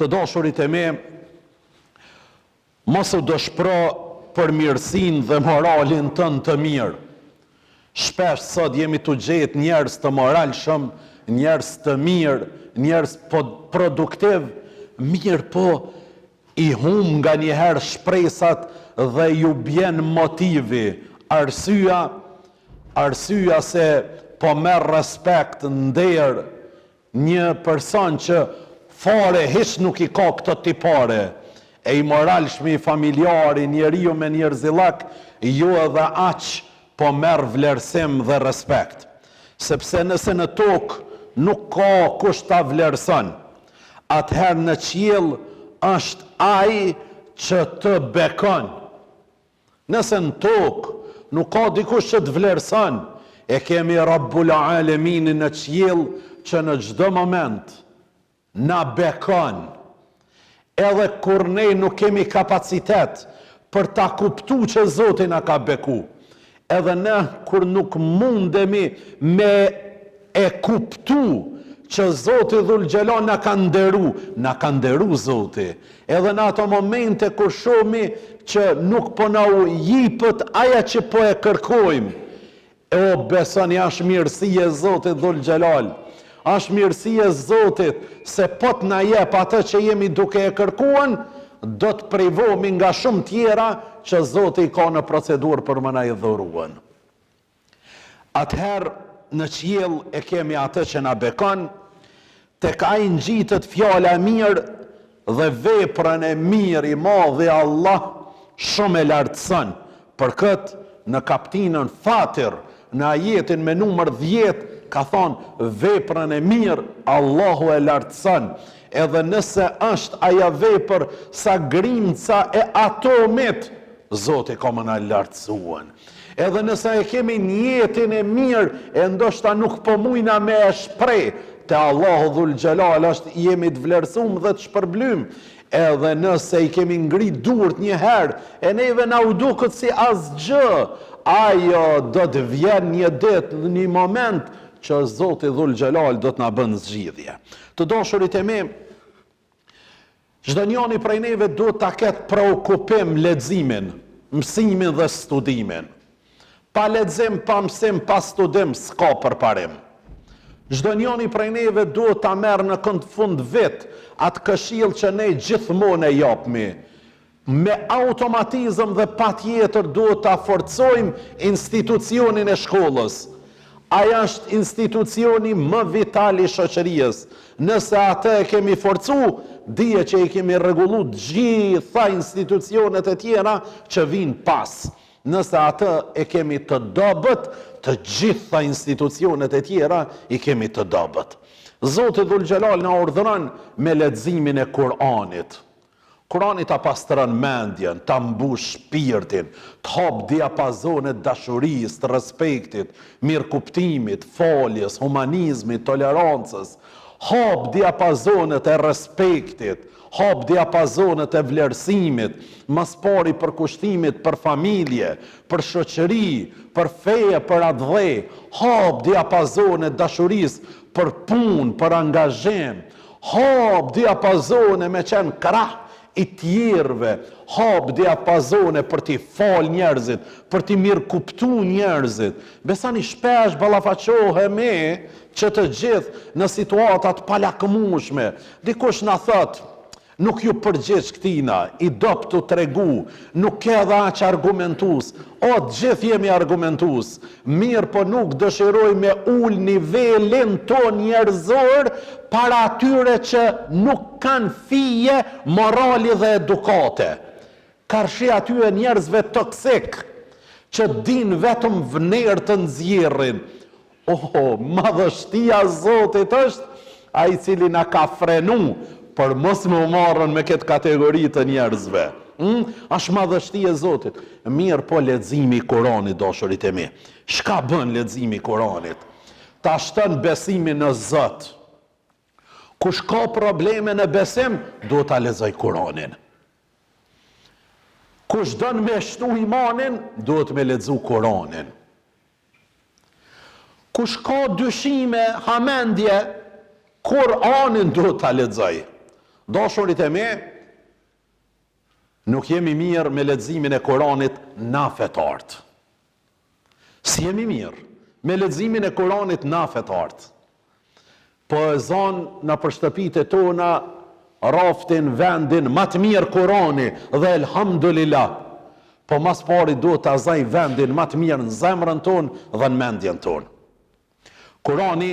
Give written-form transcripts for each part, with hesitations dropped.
Të dashurit e me, mos u dëshpëro për mirësinë dhe moralin tënd të mirë. Shpesh sot jemi të gjetë njerëz të moralshëm, njerëz të mirë, njerëz produktiv, mirë po i hum nga njëherë shpresat dhe ju bjen motivi. Arsyeja se po merr respekt, nder një person që fare hiç nuk i ka këtë tipare, e i moralshmi, familjari, njeriu me njerëzillak, ju edhe aq po merr vlerësim dhe respekt. Sepse nëse në tokë nuk ka kush ta vlerëson, atëherë në qiell është ai që të bekon. Nëse në tokë nuk ka dikush që të vlerëson, e kemi Rabbul Aleminin në qiell që në çdo moment na bekon. Edhe kur ne nuk kemi kapacitet për ta kuptuar që Zoti na ka beku, edhe ne kur nuk mundemi me e kuptu që Zoti Dhul Gjelal na ka nderu Zoti. Edhe në ato momente kur shohim që nuk po na u jepet aja që po e kërkojmë, o besoni është mirësia e Zotit Dhul Gjelal. Është mirësia e Zotit se po të na jep atë që jemi duke e kërkuar, do të privohemi nga shumë tjera që Zoti ka në procedurë për më na i dhuruan. Atëherë në qiell e kemi atë që na bekon, tek ai ngjitet fjala e mirë dhe veprën e mirë i madh i Allah shumë e lartëson. Për këtë në kaptinën Fatir, në ajetin me numër 10, ka thonë veprën e mirë Allahu e lartëson. Edhe nëse është aja vepër sa grimca e atomit, Zoti ka më na lartësuan. Edhe nëse e kemi njetin e mirë, e ndoshta nuk po mujna me e shpreh, te Allahu Dhul Gjelal është jemi të vlerësum dhe të shpërblym. Edhe nëse i kemi ngrit durt një herë, e neve na u duket si asgjë, ajo do të vjen një ditë, një moment që Zoti Dhul Gjelal do të na bën zgjidhje. Të dashurit e me, çdo njeri prej neve duhet ta ketë preokupim leximin, mësimin dhe studimin. Pa lexim, pa mësim, pa studim, s'ka përparim. Çdo njeri prej neve duhet ta merr në kënd fund vit atë këshill që ne gjithmonë e japmi. Me automatizëm dhe patjetër duhet ta forcojmë institucionin e shkollës. Aja është institucioni më vital i shoqërisë. Nëse atë e kemi forcu, dije që i kemi rregullu gjitha institucionet e tjera që vinë pas. Nëse atë e kemi të dobët, të gjitha institucionet e tjera i kemi të dobët. Zoti Dhul Gjelal na urdhëron me leximin e Kur'anit. Kur'ani ta pastron mendjen, ta mbush shpirtin, të hap diapazonet dashurisë, të respektit, mirëkuptimit, faljes, humanizmit, tolerancës. Hap diapazonet e respektit, hap diapazonet e vlerësimit, mas pari për kushtimit për familje, për shoqëri, për feje, për adhe. Hap diapazonet dashurisë për punë, për angazhim. Hap diapazone me qenë krah i tjerëve, hap diapazone për t'i fal njerëzit, për t'i mirë kuptu njerëzit. Besani shpesh ballafaqohemi që të gjithë në situatat palakëmueshme. Dikush na thot, nuk ju përgjigj këtina, i dop të tregu, nuk ke edhe aq argumentus. O, gjithë jemi argumentus. Mirë, po nuk dëshiroj me ul nivelin ton njerëzor para atyre që nuk kanë fije, morali dhe edukate. Karshi atyre njerëzve toksik, që din vetëm vnerë të nxjerrin. Madhështia Zotit është ai cili na ka frenu për mos më marrën me këtë kategori të njerëzve. Është madhështia e Zotit. Mirë, po leximi i Kuranit, dashurit e mi. Çka bën leximi i Kuranit? Ta shton besimin në Zot. Kush ka probleme në besim, duhet ta lexoj Kuranin. Kush don me shtu imanin, duhet me lexu Kuranin. Kush ka dyshime, hamendje, Kuranin duhet ta lexoj. Dashurit e me, nuk jemi mirë me leximin e Kuranit na fetart. Si jemi mirë me leximin e Kuranit na fetart. Po e zanë në përshtëpite tona raftin vendin më të mirë Kurani dhe elhamdulillah. Po mas pari do të azaj vendin më të mirë në zemrën tonë dhe në mendjen tonë. Kurani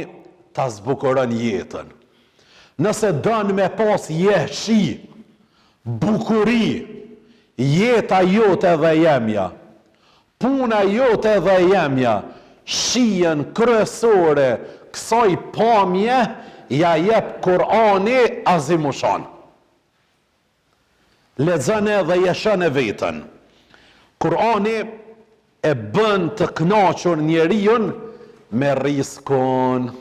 ta zbukuron jetën. Nëse dënë me pas jeshi, bukuri, jeta jote dhe jemja, puna jote dhe jemja, shijen kryesore kësaj pamje, ja jep Kurani azimushan. Lexone dhe jeshën e vetën. Kurani e bën të kënaqur njeriun me rizkun.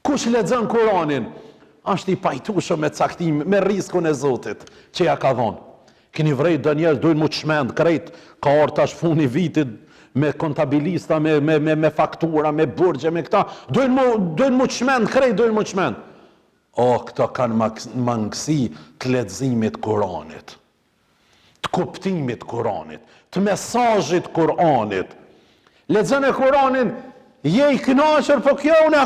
Kush lexon Kuranin, është i pajtueshëm me caktim, me rizkun e Zotit që ja ka dhënë. Keni vrejt do njerëz duhen mu të shmend krejt, ka ardhur tash funi vitit me kontabilista, me faktura, me burgje, me këta, duhen mu të shmend krejt, duhen mu të shmend. Këto kanë mangësi të leximit Kuranit, të kuptimit Kuranit, të mesazhit Kuranit. Lexon e Kuranin, je i kënaqur, po kjo unë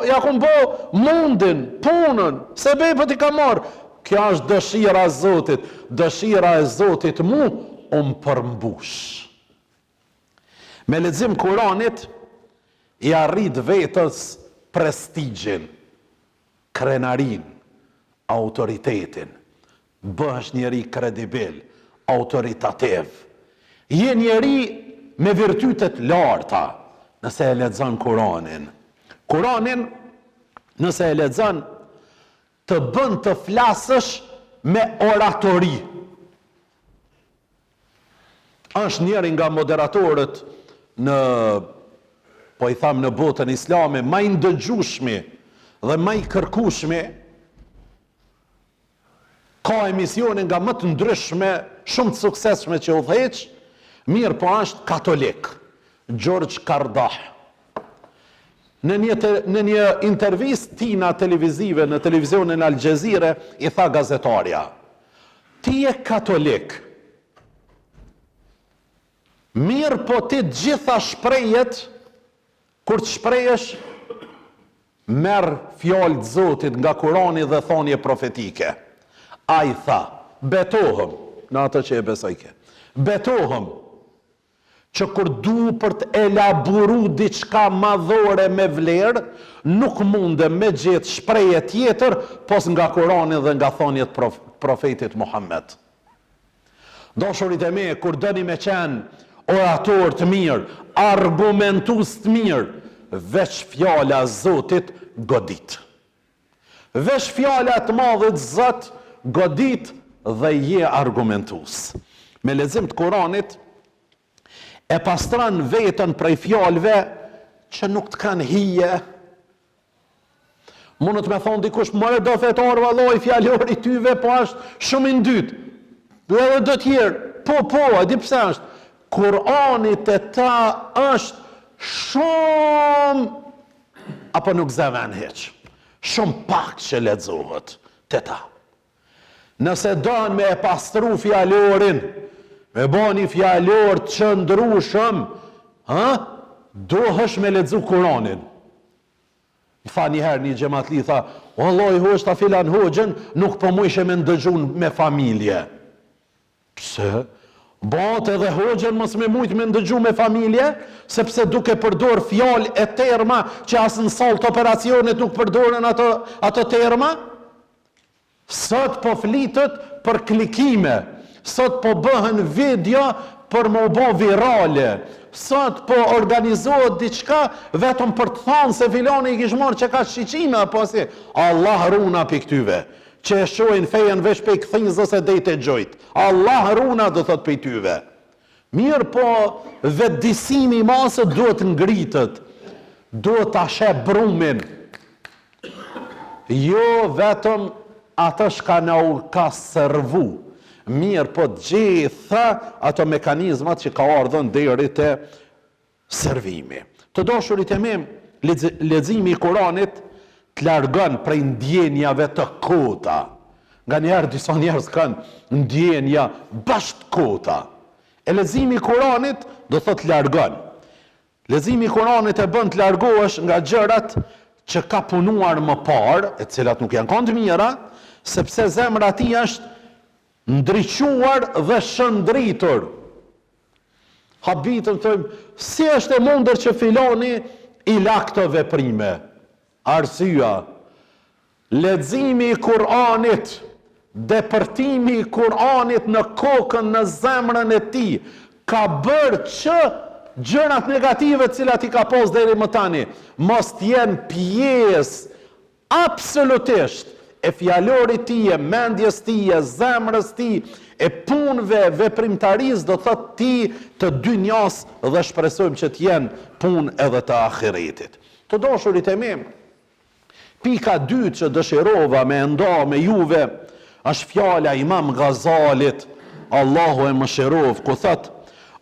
ja kum bo mundin, punën, se bepët i ka marrë. Kjo është dëshira e Zotit. Dëshira e Zotit mu përmbush. Me lexim Kuranit i arrit vetës prestigjin, krenarin, autoritetin. Bëhesh njeri kredibil, autoritativ. Je njeri me virtytet larta nëse e lexon Kuranin. Kuranin, nëse e lexon, të bën të flasësh me oratori. Është njëri nga moderatorët po i tham në botën islame, më i ndëgjueshmi dhe më i kërkueshmi. Ka emisione nga më të ndryshme, shumë të suksesshme që udhëheq, mirë po është katolik, George Kardah. Në një intervistë tina televizive në televizionin Al Jazeera i tha gazetarja: ti je katolik, mirë po ti gjitha shprejet, kur të shprejesh, merr fjalë të Zotit nga Kurani dhe thonje profetike. Ai tha: betohem, në atë që e besojke, betohem që kur du për të elaburu diçka madhore me vlerë, nuk mundem me gjithë shpreje tjetër, pos nga Kurani dhe nga thonjet profetit Muhammed. Dashurit e me, kur dëni me qenë orator të mirë, argumentus të mirë, veç fjala Zotit godit. Veç fjala të madhët Zot godit dhe je argumentus. Me lexim të Kuranit, e pastran vetën prej fjalëve që nuk të kanë hije. Mundet me thonë dikush, more do fetar valloj, fjalori tyve po është shumë i ndyt. Edhe do tjerë, po, e di pse është. Kurani te ta është shumë, apo nuk zëven hiç. Shumë pak që lexohet te ta. Nëse don me e pastru fjalorin, me bani fjalor të qëndrueshëm, dohesh me lexu Kuranin. I tha njëherë një xhamatli, tha: "Vallai hoç ta filan hoxhën, nuk po mujshe me ndëgjun me familje." Pse? Bote dhe hoxhën mos me mujt me ndëgju me familje, sepse duke përdor fjalë e terma që as në sallë të operacionit nuk përdoren ato terma. Sot po flitet për klikime. Sot po bëhen video për më bë virale. Sot po organizohet diçka vetëm për të thënë se filani i kish marrë që ka shiqime apo si. Allah runa pi këtyve, që e shohin fejen veç pe këthinjës ose dejt e gjojt. Allah runa do thot pe tyve. Mirë po vetëdisimi i masët duhet ngritët, duhet ta sheh brumin. Jo vetëm atë shka na u ka servu. Mirë po gjitha ato mekanizmat që ka ardhën deri te servimi. Të dashurit e me, leximi i Kuranit të largon prej ndjenjave të kota. Nga njerë disa njerëz kanë ndjenja bashkë kota. E leximi i Kuranit do thot largon. Leximi i Kuranit e bën të largohesh nga gjërat që ka punuar më parë, e cilat nuk janë të mira, sepse zemra e tij është ndriçuar dhe shëndritur. Habitëm thëmë, si është e mundur që filoni i la këto veprime? Arsyeja, leximi i Kuranit, depërtimi i Kuranit në kokën, në zemrën e tij, ka bërë që gjërat negative cilat i ka pas deri më tani, mos t'jenë pjesë absolutisht e fjalorit tij, e mendjes tij, e zemrës tij, e punëve veprimtarisë, do thot ti të dynjas, dhe shpresojmë që t'jenë punë edhe të ahiretit. Të dashurit e mi, pika dytë që dëshirova me nda me juve, është fjala Imam Ghazalit, Allahu e mëshirov, ku thot,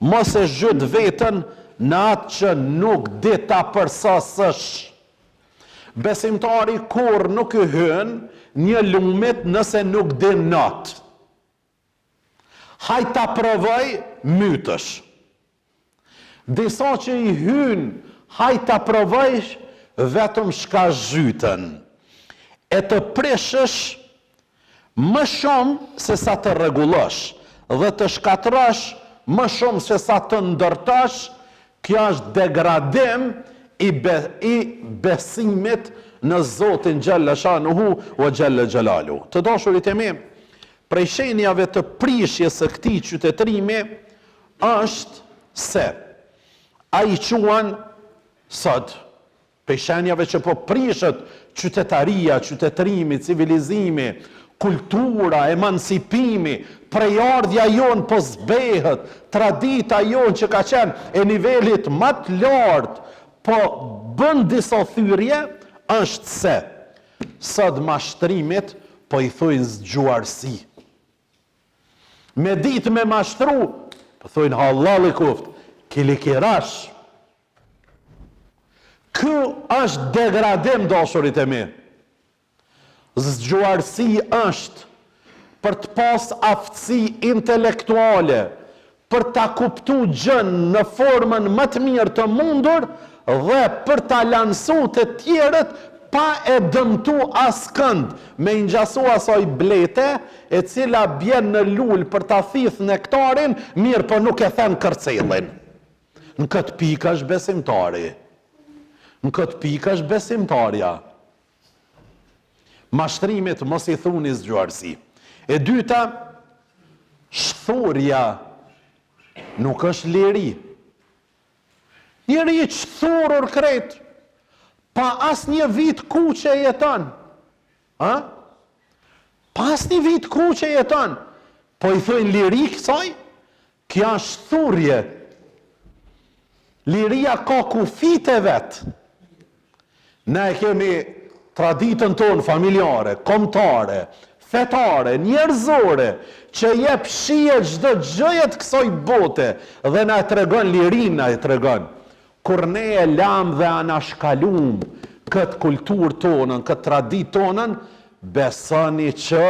mos e zhyt veten në atë që nuk di ta përsosësh. Besimtari kur nuk i hyn një lumit nëse nuk di natë. Hajt ta provoj, mytësh. Disa që i hyn, hajt ta provojsh, vetëm shka zhytën. E të prishësh më shumë se sa të rregullosh, dhe të shkatrosh më shumë se sa të ndërtosh. Kjo është degradim i besimit në Zotin Gjelle Shanuhu o Gjelle Gjelalu. Të dashurit e mi, prej shenjave të prishjes së këtij qytetërimi është se ai quan sot, prej shenjave që po prishet qytetaria, qytetërimi, civilizimi, kultura, emancipimi, prejardhja jonë po zbehet, tradita jonë që ka qenë e nivelit më të lartë, po bën disa thyrje, është se sot mashtrimit po i thojnë zgjuarsi. Me ditë me mashtru, po thojnë halal i kuft, kilikirash. Ky është degradim, dashurit e mi. Zgjuarsi është për të pas aftësi intelektuale, për ta kuptu gjën në formën më të mirë të mundur, dhe për ta lansu të tjerët pa e dëmtu askënd, me ngjasu asaj blete e cila bjen në lul për ta thith nektarin, mirë po nuk e thën kërcellin. Në këtë pikë është besimtari. Në këtë pikë është besimtarja. Mashtrimit mos i thuni zgjuarsi. E dyta, shthurja nuk është liri. Njeri që thurur krejt, pa as një vit ku që jeton. Pa as një vit ku që jeton. Po i thujnë liri kësaj, kja është thurje. Liria ka kufit e vetë. Ne kemi traditën tonë familjare, kombëtare, fetare, njerëzore, që jep shije çdo gjëjet kësaj bote, dhe na e tregon lirin, na e tregon. Kur ne e lam dhe anashkalum këtë kulturë tonën, këtë traditë tonën, besoni që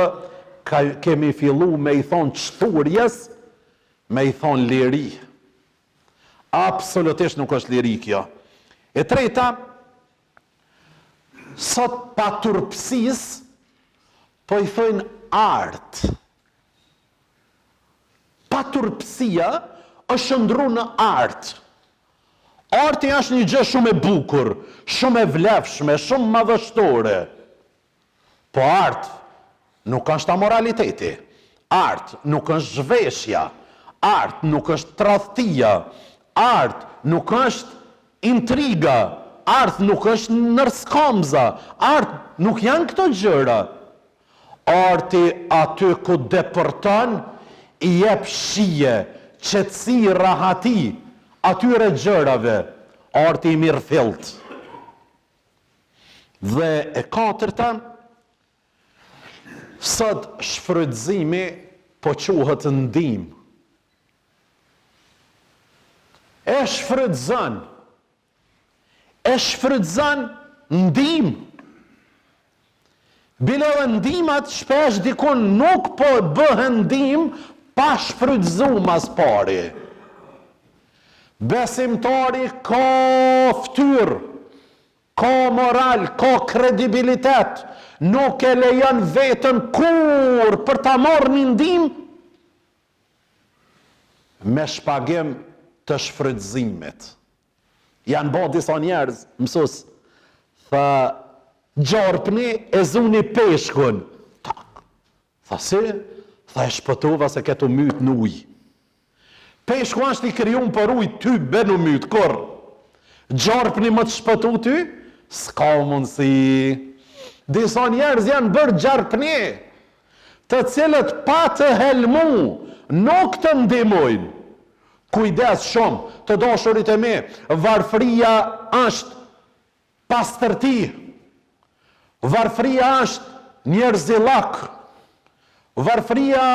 kemi fillu me i thonë qëthurjes, me i thonë liri. Absolutisht nuk është liri kjo. E treta, sot paturpsis, po i thonë artë. Paturpsia është ndru në artë. Arti është një gjë shumë e bukur, shumë e vlefshme, shumë madhështore. Po art nuk është amoraliteti. Art nuk është zhveshja. Art nuk është tradhtia. Art nuk është intriga. Art nuk është nërskamza. Art nuk janë këto gjëra. Arti aty ku depërton i jep shije, qetësi, rahati atyre gjërave, arti i mirë fillt. Dhe e katërta, sot shfrytëzimi po quhet ndim. E shfrytëzon ndim. Bile dhe ndimat shpesh dikun nuk po bëhen ndim pa shfrytzu mas pari. Besimtari ka ftyrë, ka moral, ka kredibilitet, nuk e lejon vetën kur për ta marrë një ndim me shpagim të shfrytëzimit. Janë bo disa njerëz, mësus, tha, gjarpni e zuni peshkun. Tak, tha si, tha e shpëtova se ketu myt në ujë. Peshku është i krijuar për ujë, ty benu myt, kur? Gjarpni më të shpëtu ty? S'ka mundësi. Disa njerëz janë bërë gjarpni, të cilët pa të helmu, nuk të ndihmojnë. Kujdes shumë, të dashurit e mi, varfëria është pastërti. Varfëria është njerëzillak. Varfëria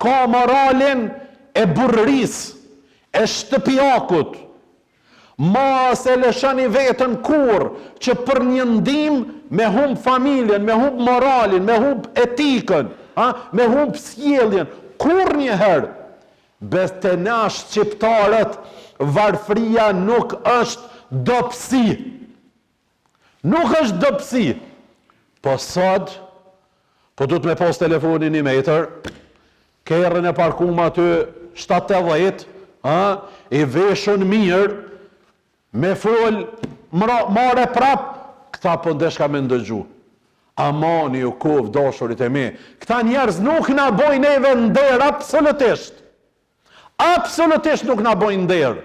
ka moralin e burris, e shtëpiakut. Mos e lëshoni vetën kur që për një ndim me humb familjen, me humb moralin, me humb etikën, me humb sjelljen. Kur njëherë, të na shqiptarët, varfëria nuk është dobësi. Nuk është dobësi. Po sot, po du të me pos telefonin 1 metër, kerën e parkum aty 7-8, i veshën mirë, me fol, mare prap, këta po ndeshka me ndëgju. Amani u kov, dashurit e mi. Këta njerëz nuk na bojnë neve nder, absolutisht. Absolutisht nuk na bojnë nder.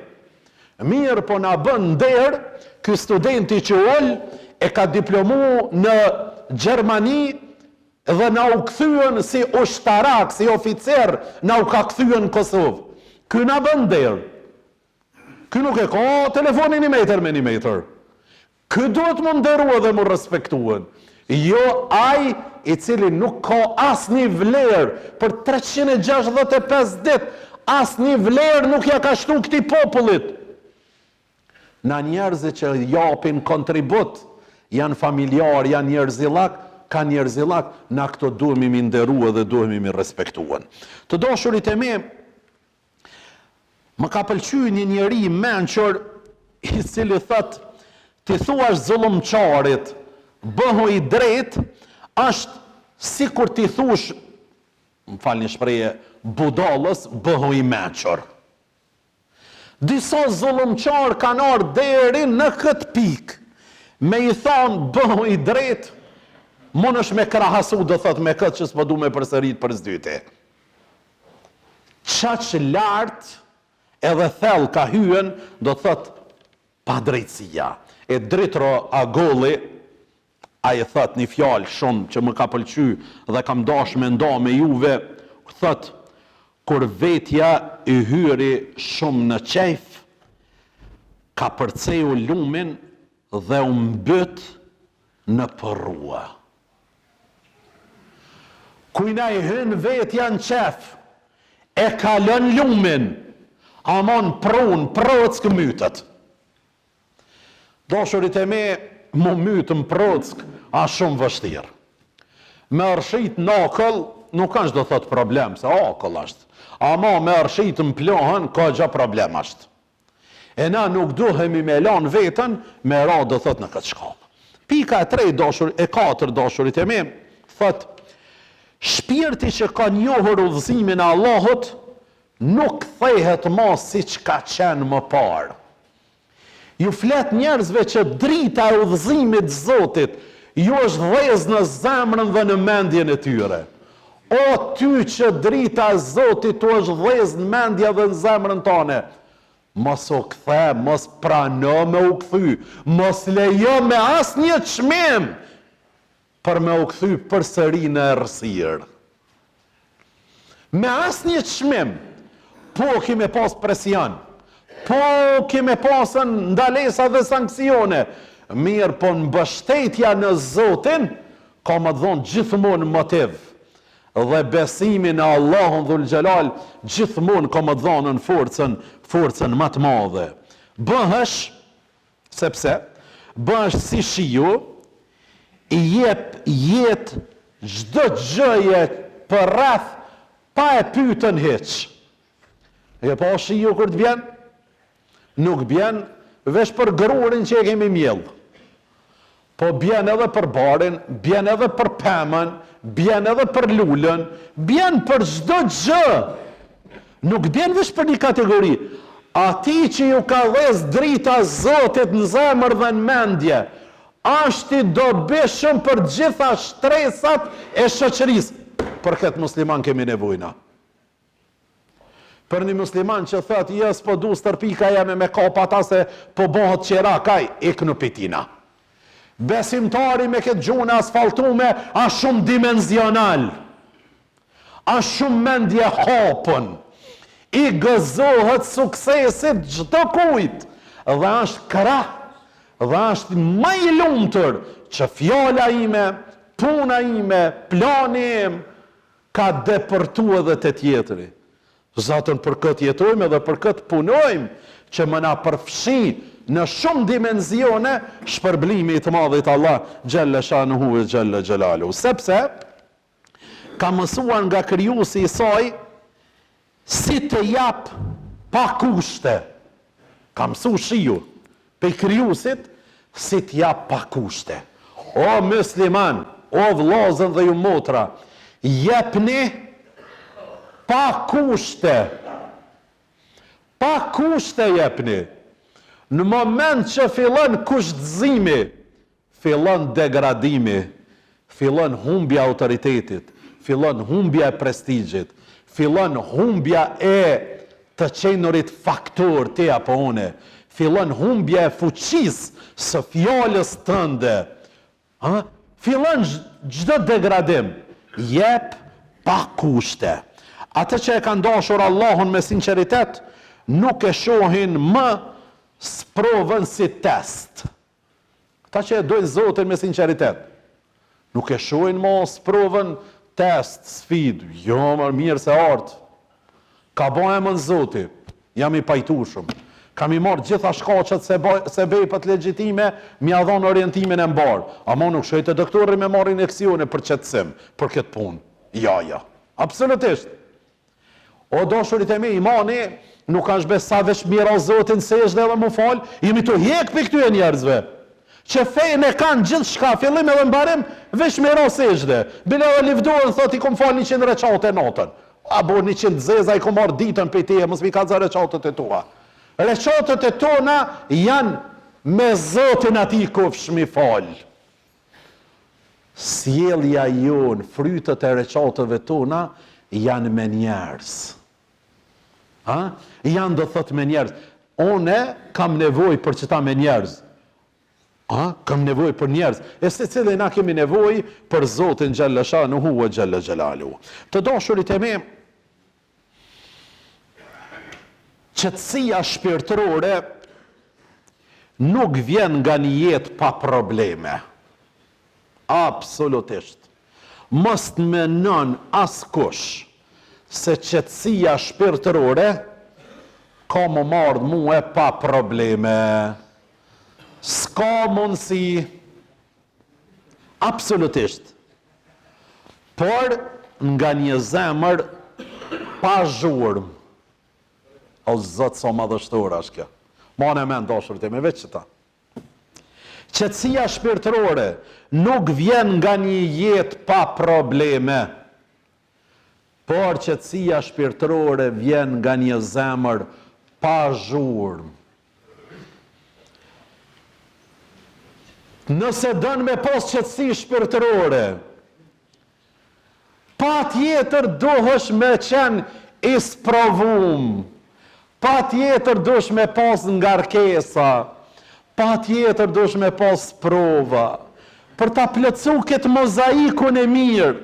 Mirë po na bën nder, ky studenti që ol, e ka diplomu në Gjermani, dhe na u kthyen si ushtarak, si oficer, na u ka kthyen në Kosovë. Ky na bën nder. Ky nuk e ka telefonin 1 metër me 1 metër. Ky duhet më nderua dhe më respektuen. Jo ai i cili nuk ka asnjë vlerë për 365 ditë, asnjë vlerë nuk ja ka shtu këtij popullit. Na njerëzit që japin kontribut, janë familjar, janë njerëzillak, ka njerëzillak, na këto duhemi mi nderua dhe duhemi mi respektuen. Të dashurit e mi, më ka pëlqyer një njeri mençur i cili thot, ti thuash zullumçarit, bëhu i drejt, është sikur ti thush, më falni shprehje, budallës, bëhu i mençur. Disa zullumçar kanë ardhur deri në këtë pikë, me i thonë bëhu i drejt, mund është me krahasu, do thot me këtë që s'po du me përsërit për s'dyti. Qaq lartë edhe thell ka hyen, do thot pa drejtësia. E Dritro Agolli, a i thot një fjalë shumë që më ka pëlqy dhe kam dash me nda me juve, thot, kur vetja i hyri shumë në qejf, ka përceju lumin dhe u mbyt në përrua. Kujna i hyn vetja në qef, e kalon lumin, amon prun, prock mytët. Dashurit e me, më mytën prock, a shumë vështirë. Me rshit në akëll, nuk është do thot problem, se akëll është. Ama me rshit në plohën, ka gja problem është. E na nuk duhemi me lanë vetën, me ra do thot në këtë shkallë. Pika e 3, e 4 dashurit e me, thot, shpirti që ka njohur udhëzimin e Allahut, nuk thehet ma si që ka qenë më parë. Ju flet njerëzve që drita e udhëzimit Zotit ju është dhezë në zemrën dhe në mendjen e tyre. O ty që drita e Zotit tu është dhezë në mendja dhe në zemrën tane, mos u kthe, mos prano me u kthy, mos lejo me asnjë çmim për me u kthy përsëri në errësirë. Me asnjë çmim, po kime pas presion, po kime pasën ndalesa dhe sankcione, mirë po në mbështetja në Zotin, ka më dhonë gjithmonë motiv, dhe besimin e Allahun dhul Gjelal, gjithmonë ka më dhonë në forcën më të madhe. Bëhesh, sepse, bëhesh si shiu, i jep jetë çdo gjëje për rreth pa e pyetën hiç. E pa shiu kur të vjen, nuk bjen veç për grurin që e kemi mjell. Po bjen edhe për barin, bjen edhe për pemën, bjen edhe për lullën, bjen për çdo gjë. Nuk bjen veç për një kategori. Ati që ju ka dhes drita Zotit në zemër dhe në mendje, është i dobishëm për gjitha shtresat e shoqërisë. Për këtë musliman kemi nevojna. Për një musliman që thët, jes po du stërpika jeme me kapa ta se po bohët qera kaj, iknu pitina. Besimtari me këtë gjune asfaltume, a shumë dimenzional, a shumë mendje hapën, i gëzohet suksesit gjdo kujt, dhe është krah, dhe është më i lumtur që fjala ime, puna ime, plani im, ka depërtu edhe të tjetëri. Zatën për këtë jetojmë edhe për këtë punojmë, që më na përfshi në shumë dimenzione shpërblimi i të madhit Allah Gjelle Shanuhu e Gjelle Gjelalu. Sepse ka mësuar nga krijuesi i saj si të jap pa kushte. Ka mësu shiu pe krijuesit si të jap pa kushte. O musliman, o vllazën dhe ju motra, jepni pa kushte. Pa kushte jepni. Në moment që fillon kushtëzimi, fillon degradimi, fillon humbja autoritetit, fillon humbja e prestigjit, fillon humbja e të qenurit faktor te apo une, fillon humbja e fuqisë së fjalës tënde. Fillon çdo degradim, jep pa kushte. Ata që e kanë dashur Allahun me sinqeritet, nuk e shohin më sprovën si test. Ata që e dojnë Zotin me sinqeritet, nuk e shohin më sprovën test, sfid. Jo, më mirë se artë. Ka bëhe më në Zoti, jam i pajtushëm. Kam i marrë gjitha shkaqet se bejpët legjitime, mi adhon orientimin e mbarë. Ama nuk shojtë doktori me marrë injeksione për qetësim, për këtë punë. Ja. Absolutisht. O dashurit e mi, imani nuk ka shbe sa veç mira Zotin sejshde dhe mu falë, jemi të hjek për këtyre njerëzve. Që fejnë e kanë gjithë shka, fillim edhe mbarim, veç mira sejshde. Bile dhe livdohen, thot i kom falë 100 reqate natën. A bo 100 zeza i kom marrë ditën për ti, mos mi ka za reqatet e tua. Reqatet e tona janë me Zotin ati kofsh mi falë. Sjellja jonë, frytët e reqateve tona, janë me njerëz. Janë do thot me njerëz. One kam nevoj për qëta me njerëz. Kam nevoj për njerëz. E se cilë na kemi nevoj për Zotin Gjelle Shanuhu e Gjelle Gjelalu. Të dashurit e me, qetësia shpirtërore nuk vjen nga një jetë pa probleme. Absolutisht. Mos të menon askush se qetësia shpirtërore ka më marrë mua pa probleme. S'ka mundësi. Absolutisht. Por nga një zemër pa zhurmë. O Zotë sa madhështor është kjo. Ma në men dashurit e me veç qëta. Qetësia shpirtërore nuk vjen nga një jetë pa probleme, por qetësia shpirtërore vjen nga një zemër pa zhurmë. Nëse dënë me pas qetësi shpirtërore, pa tjetër duhesh me qenë isprovum, pa tjetër duhesh me pas ngarkesa, pa tjetër duhesh me pas prova, për ta plotësu këtë mozaikun e mirë.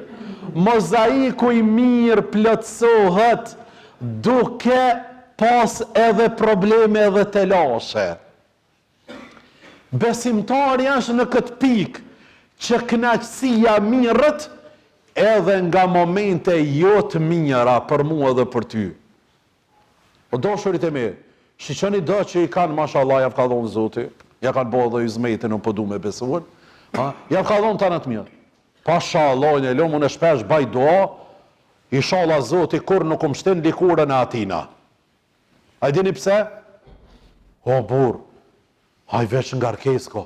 Mozaiku i mirë plotësohet duke pas edhe probleme dhe telashe. Besimtari është në këtë pikë që kënaqësia mirët edhe nga momente jo të mira për mua dhe për ty. O dashurit e mi, shiqoni do që i kanë, mashallah, ja ka dhonë Zoti, ja kanë bo dhe izmetin në pëdu me besuar, ja ka dhonë të në të mirë. Pasha Allahun e lumë, unë shpesh baj dua, inshallah Zoti kur nuk më shtin likurën e atina. A i dini pse? O burr, a i veç ngarkesko,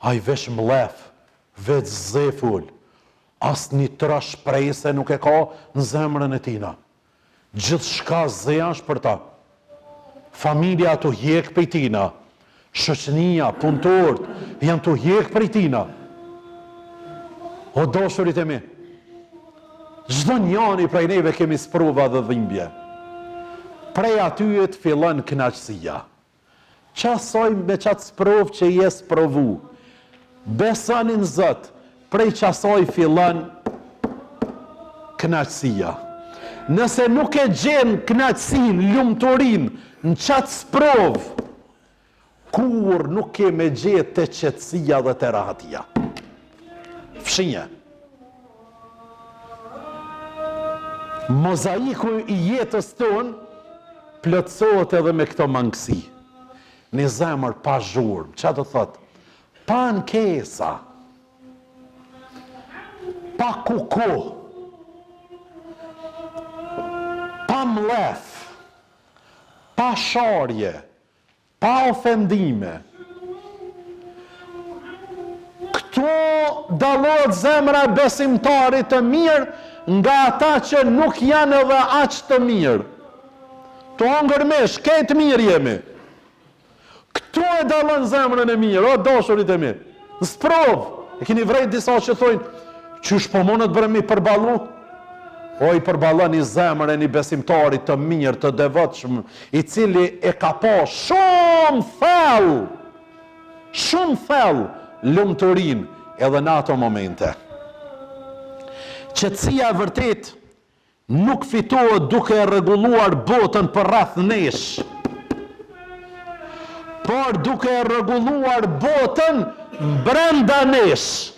a i veç mlef, veç zefull, as një tra shprejse nuk e ka në zemrën e tina. Gjithë shka zejash për ta. Familja të hjek për tina, shoqënia, punëtorët, janë të hjek për tina. O doshurit e mi, çdo njani prej neve kemi sprova dhe dhimbje. Prej atyet fillon kënaqësia. Qasoj me qatë sprov që je sprovu. Besonin Zot, prej qasoj fillon kënaqësia. Nëse nuk e gjen kënaqësin, lumturin në qatë sprov, kur nuk ke me gjetë të qetësia dhe të rahatia. Fshinje. Mozaiku i jetës tonë plotësohet edhe me këto mangësi. Një zemër pa zhurmë, që të thotë? Pa ankesa, pa kuku, pa mlef, pa sharje, pa ofendime. Këto dallohet zemra besimtarit të mirë nga ata që nuk janë edhe aq të mirë. To ngërmesh, këtë mirë jemi. Këto e dallon zemrën e mirë, o dashurit e mi. Në sprov, e keni vrejt disa që thojnë, qysh po monët bërëmi përballu? O i përballon i zemrën e një besimtarit të mirë, të devotshëm, i cili e ka pa shumë thellë lumturin edhe në ato momente. Qetësia e vërtet nuk fitohet duke e rregulluar botën për rreth nesh, por duke e rregulluar botën brenda nesh.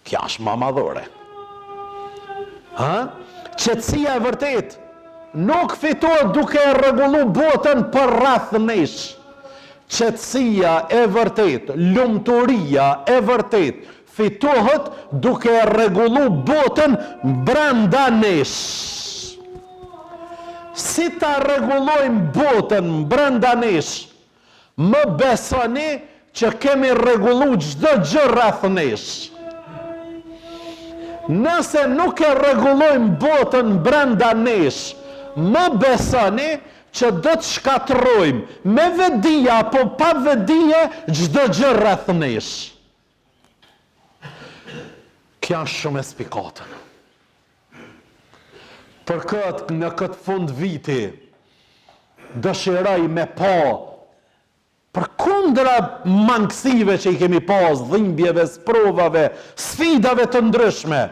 Kja është ma madhore. Qetësia e vërtet nuk fitohet duke e rregullu botën për rreth nesh. Qetësia e vërtet, lumturia e vërtet fitohet duke e rregullu botën brenda nesh. Si ta rregullojmë botën brenda nesh? Më besoni që kemi rregullu çdo gjë rreth nesh. Nëse nuk e rregullojmë botën brenda nesh, më besoni që do të shkatrojmë me vedia apo pa vedije çdo gjë rreth nesh. Kja është shumë e spikatën. Për këtë, në këtë fund viti, dëshiroj me pa për kundra mangësive që i kemi pas, dhimbjeve, sprovave, sfidave të ndryshme,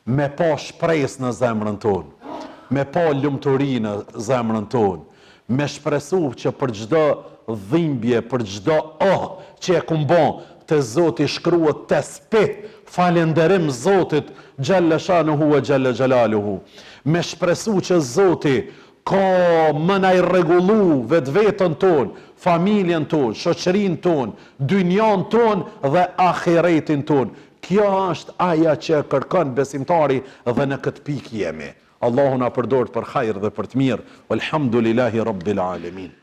me pa shpresë në zemrën tonë, me pa lumturi në zemrën tonë, me shpresu që për çdo dhimbje, për çdo që e kumbon, të Zoti shkruhet tespih, falenderim Zotit xhalla shanuhu wa xhalla xhalaluhu. Me shpresu që Zoti ka më na i rregullu vetën tonë, familjen tonë, shoqërinë tonë, dynjan tonë dhe ahiretin tonë. Kjo është aja që kërkon besimtari dhe në këtë pikë jemi. Allahu na përdor për hajër dhe për të mirë. Walhamdulillahi rabbil alamin.